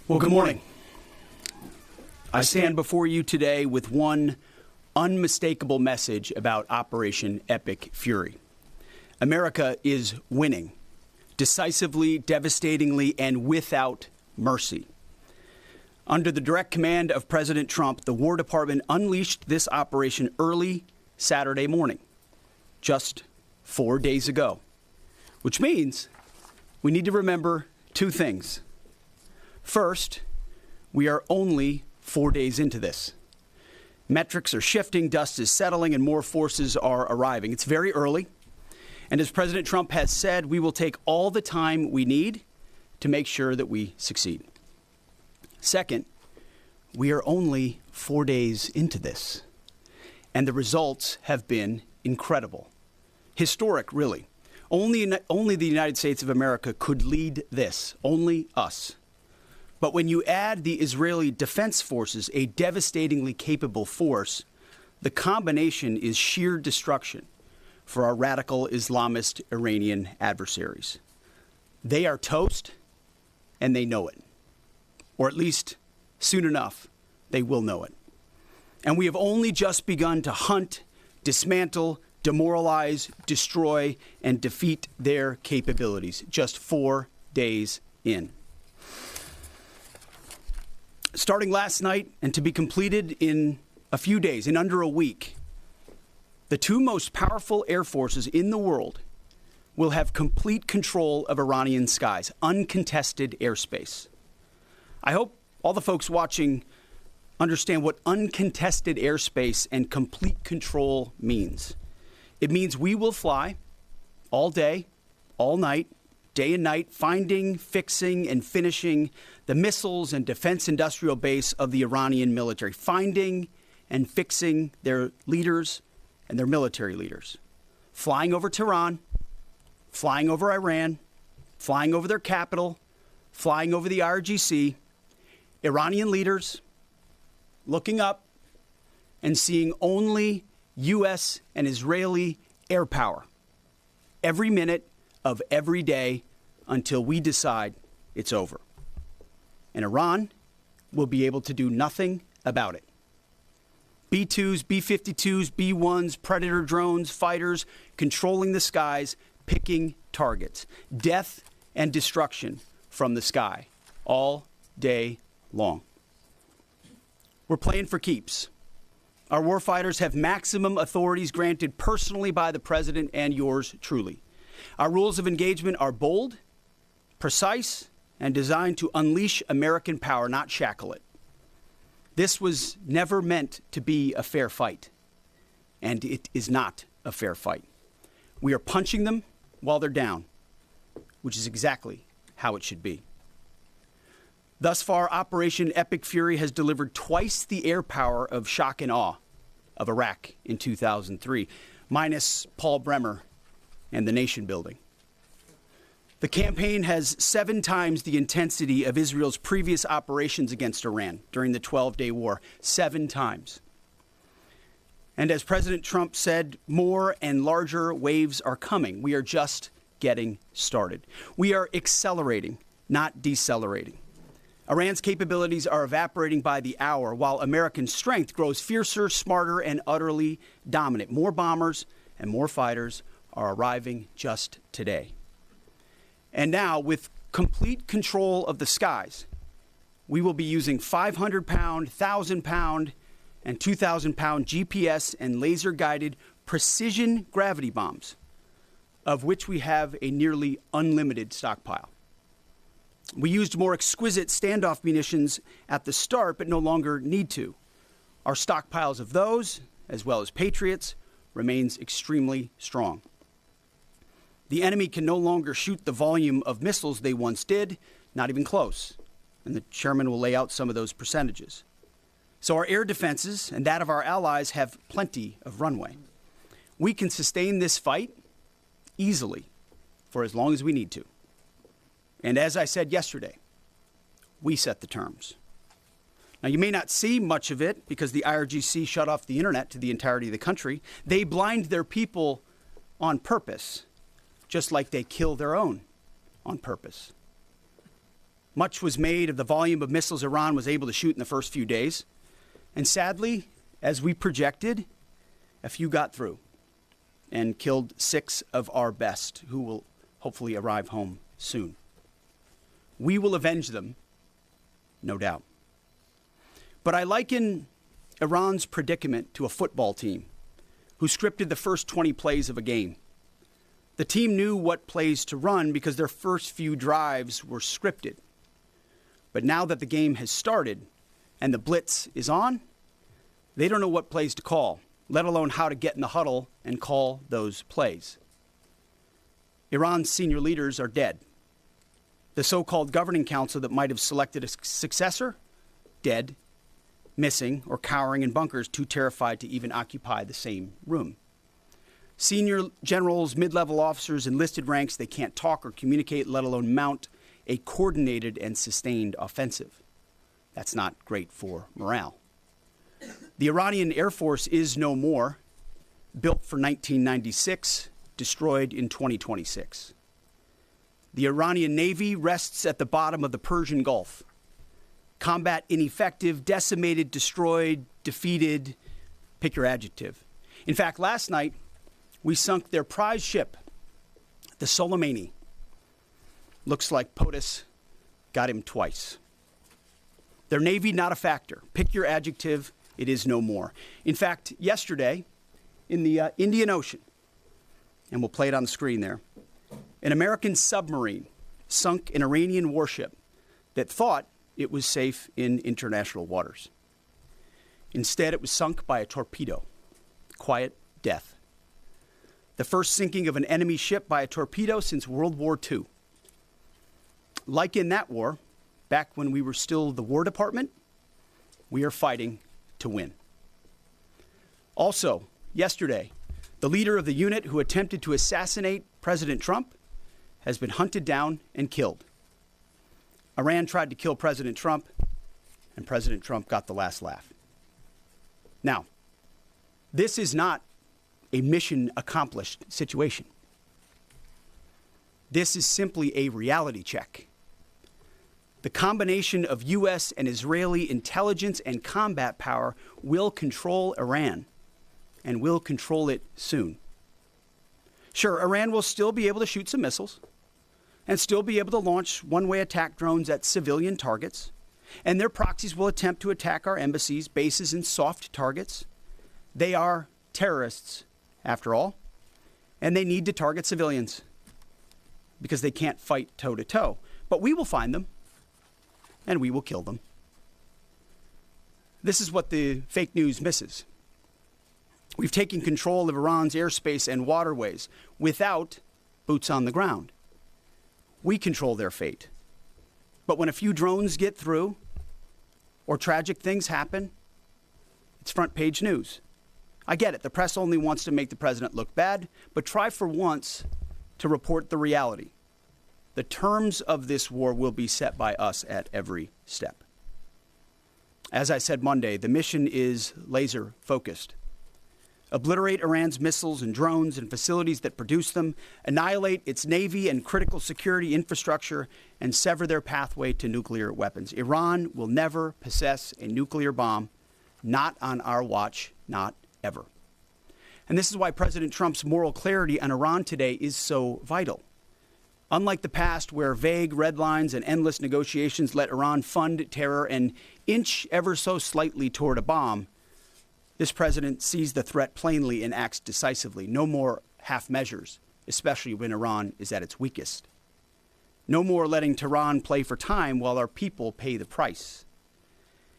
Well, good morning. I stand before you today with one unmistakable message about Operation Epic Fury. America is winning, decisively, devastatingly, and without mercy. Under the direct command of President Trump, the War Department unleashed this operation early Saturday morning, just 4 days ago, which means we need to remember two things. First, we are only 4 days into this. Metrics are shifting, dust is settling, and more forces are arriving. It's very early, and as President Trump has said, we will take all the time we need to make sure that we succeed. Second, we are only 4 days into this, and the results have been incredible. Historic, really. Only the United States of America could lead this, only us. But when you add the Israeli Defense Forces, a devastatingly capable force, the combination is sheer destruction for our radical Islamist Iranian adversaries. They are toast, and they know it. Or at least, soon enough, they will know it. And we have only just begun to hunt, dismantle, demoralize, destroy, and defeat their capabilities, just 4 days in. Starting last night and to be completed in a few days, in under a week, the two most powerful air forces in the world will have complete control of Iranian skies, uncontested airspace. I hope all the folks watching understand what uncontested airspace and complete control means. It means we will fly all day, all night, day and night, finding, fixing, and finishing the missiles and defense industrial base of the Iranian military, finding and fixing their leaders and their military leaders, flying over Tehran, flying over Iran, flying over their capital, flying over the IRGC, Iranian leaders looking up and seeing only U.S. and Israeli air power every minute of every day until we decide it's over. And Iran will be able to do nothing about it. B-2s, B-52s, B-1s, Predator drones, fighters, controlling the skies, picking targets. Death and destruction from the sky all day long. We're playing for keeps. Our warfighters have maximum authorities granted personally by the president and yours truly. Our rules of engagement are bold, precise, and designed to unleash American power, not shackle it. This was never meant to be a fair fight, and it is not a fair fight. We are punching them while they're down, which is exactly how it should be. Thus far, Operation Epic Fury has delivered twice the air power of shock and awe of Iraq in 2003, minus Paul Bremer and the nation building. The campaign has 7 times the intensity of Israel's previous operations against Iran during the 12-day war, 7 times. And as President Trump said, more and larger waves are coming. We are just getting started. We are accelerating, not decelerating. Iran's capabilities are evaporating by the hour, while American strength grows fiercer, smarter, and utterly dominant. More bombers and more fighters are arriving just today. And now, with complete control of the skies, we will be using 500-pound, 1,000-pound, and 2,000-pound GPS and laser-guided precision gravity bombs, of which we have a nearly unlimited stockpile. We used more exquisite standoff munitions at the start, but no longer need to. Our stockpiles of those, as well as Patriots, remains extremely strong. The enemy can no longer shoot the volume of missiles they once did, not even close. And the chairman will lay out some of those percentages. So our air defenses and that of our allies have plenty of runway. We can sustain this fight easily for as long as we need to. And as I said yesterday, we set the terms. Now, you may not see much of it because the IRGC shut off the internet to the entirety of the country. They blind their people on purpose, just like they kill their own on purpose. Much was made of the volume of missiles Iran was able to shoot in the first few days. And sadly, as we projected, a few got through and killed 6 of our best, who will hopefully arrive home soon. We will avenge them, no doubt. But I liken Iran's predicament to a football team who scripted the first 20 plays of a game. The team knew what plays to run because their first few drives were scripted. But now that the game has started and the blitz is on, they don't know what plays to call, let alone how to get in the huddle and call those plays. Iran's senior leaders are dead. The so-called governing council that might have selected a successor, dead, missing, or cowering in bunkers, too terrified to even occupy the same room. Senior generals, mid-level officers, enlisted ranks, they can't talk or communicate, let alone mount a coordinated and sustained offensive. That's not great for morale. The Iranian Air Force is no more, built for 1996, destroyed in 2026. The Iranian Navy rests at the bottom of the Persian Gulf. Combat ineffective, decimated, destroyed, defeated, pick your adjective. In fact, last night, we sunk their prize ship, the Soleimani. Looks like POTUS got him twice. Their Navy, not a factor. Pick your adjective, it is no more. In fact, yesterday, in the Indian Ocean, and we'll play it on the screen there, an American submarine sunk an Iranian warship that thought it was safe in international waters. Instead, it was sunk by a torpedo. Quiet death. The first sinking of an enemy ship by a torpedo since World War II. Like in that war, back when we were still the War Department, we are fighting to win. Also, yesterday, the leader of the unit who attempted to assassinate President Trump has been hunted down and killed. Iran tried to kill President Trump, and President Trump got the last laugh. Now, this is not a mission accomplished situation. This is simply a reality check. The combination of U.S. and Israeli intelligence and combat power will control Iran, and will control it soon. Sure, Iran will still be able to shoot some missiles and still be able to launch one-way attack drones at civilian targets, and their proxies will attempt to attack our embassies, bases, and soft targets. They are terrorists, after all, and they need to target civilians because they can't fight toe-to-toe. But we will find them, and we will kill them. This is what the fake news misses. We've taken control of Iran's airspace and waterways without boots on the ground. We control their fate. But when a few drones get through or tragic things happen, it's front page news. I get it. The press only wants to make the president look bad, but try for once to report the reality. The terms of this war will be set by us at every step. As I said Monday, the mission is laser focused. Obliterate Iran's missiles and drones and facilities that produce them, annihilate its navy and critical security infrastructure, and sever their pathway to nuclear weapons. Iran will never possess a nuclear bomb, not on our watch, not ever. And this is why President Trump's moral clarity on Iran today is so vital. Unlike the past, where vague red lines and endless negotiations let Iran fund terror and inch ever so slightly toward a bomb, this president sees the threat plainly and acts decisively. No more half measures, especially when Iran is at its weakest. No more letting Tehran play for time while our people pay the price.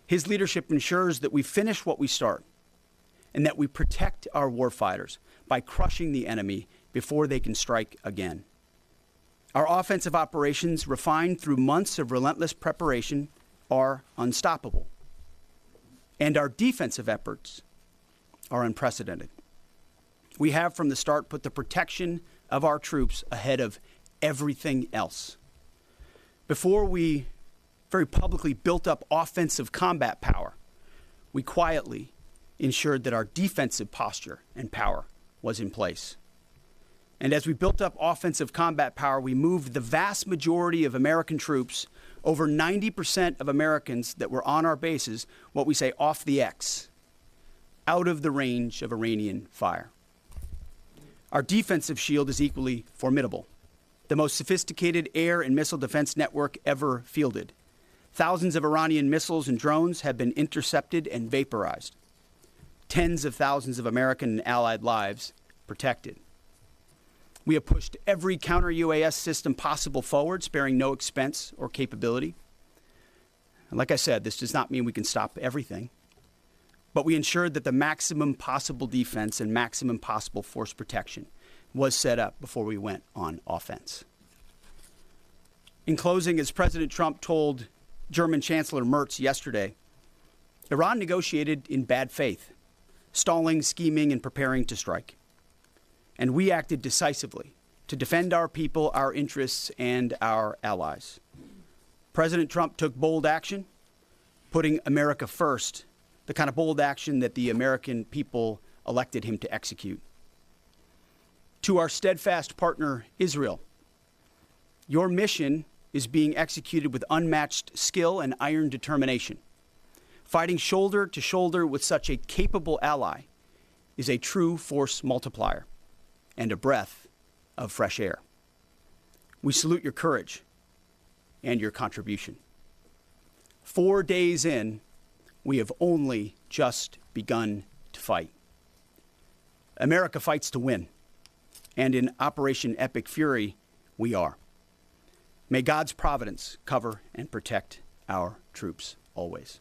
His leadership ensures that we finish what we start and that we protect our warfighters by crushing the enemy before they can strike again. Our offensive operations, refined through months of relentless preparation, are unstoppable. And our defensive efforts are unprecedented. We have from the start put the protection of our troops ahead of everything else. Before we very publicly built up offensive combat power, we quietly ensured that our defensive posture and power was in place. And as we built up offensive combat power, we moved the vast majority of American troops Over 90% of Americans that were on our bases, what we say off the X, out of the range of Iranian fire. Our defensive shield is equally formidable. The most sophisticated air and missile defense network ever fielded. Thousands of Iranian missiles and drones have been intercepted and vaporized. Tens of thousands of American and allied lives protected. We have pushed every counter-UAS system possible forward, sparing no expense or capability. And like I said, this does not mean we can stop everything, but we ensured that the maximum possible defense and maximum possible force protection was set up before we went on offense. In closing, as President Trump told German Chancellor Merz yesterday, Iran negotiated in bad faith, stalling, scheming, and preparing to strike. And we acted decisively to defend our people, our interests, and our allies. President Trump took bold action, putting America first, the kind of bold action that the American people elected him to execute. To our steadfast partner, Israel, your mission is being executed with unmatched skill and iron determination. Fighting shoulder to shoulder with such a capable ally is a true force multiplier and a breath of fresh air. We salute your courage and your contribution. 4 days in, we have only just begun to fight. America fights to win, and in Operation Epic Fury, we are. May God's providence cover and protect our troops always.